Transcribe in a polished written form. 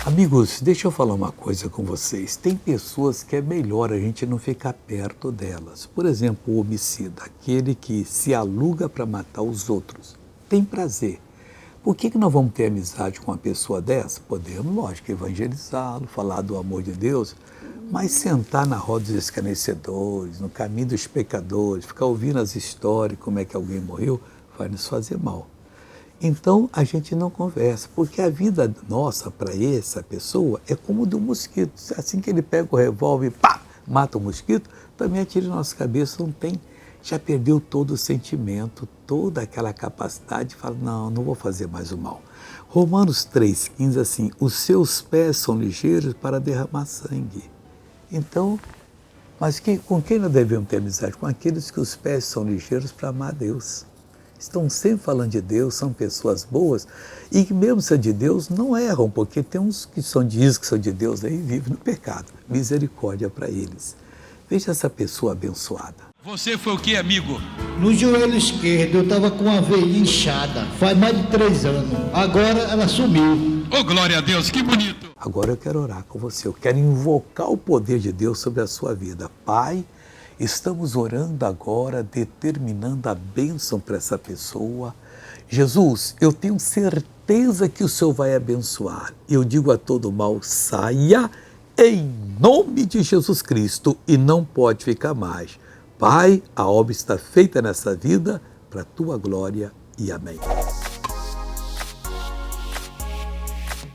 Amigos, deixa eu falar uma coisa com vocês. Tem pessoas que é melhor a gente não ficar perto delas. Por exemplo, o homicida, aquele que se aluga para matar os outros. Tem prazer. Por que nós vamos ter amizade com uma pessoa dessa? Podemos, lógico, evangelizá-lo, falar do amor de Deus, mas sentar na roda dos escarnecedores, no caminho dos pecadores, ficar ouvindo as histórias, como é que alguém morreu, vai nos fazer mal. Então, a gente não conversa, porque a vida nossa, para essa pessoa, é como do mosquito. Assim que ele pega o revólver e pá, mata o mosquito, também atira na nossa cabeça, não tem, já perdeu todo o sentimento, toda aquela capacidade de falar, não vou fazer mais o mal. Romanos 3,15, assim, os seus pés são ligeiros para derramar sangue. Então, mas com quem nós devemos ter amizade? Com aqueles que os pés são ligeiros para amar a Deus. Estão sempre falando de Deus, são pessoas boas e que mesmo sendo de Deus não erram, porque tem uns que dizem que são de Deus aí e vivem no pecado. Misericórdia para eles. Veja essa pessoa abençoada. Você foi o que, amigo? No joelho esquerdo eu estava com uma veia inchada, faz mais de 3 anos. Agora ela sumiu. Oh, glória a Deus, que bonito! Agora eu quero orar com você, eu quero invocar o poder de Deus sobre a sua vida. Pai, estamos orando agora, determinando a bênção para essa pessoa. Jesus, eu tenho certeza que o Senhor vai abençoar. Eu digo a todo mal, saia em nome de Jesus Cristo e não pode ficar mais. Pai, a obra está feita nessa vida para a tua glória e amém.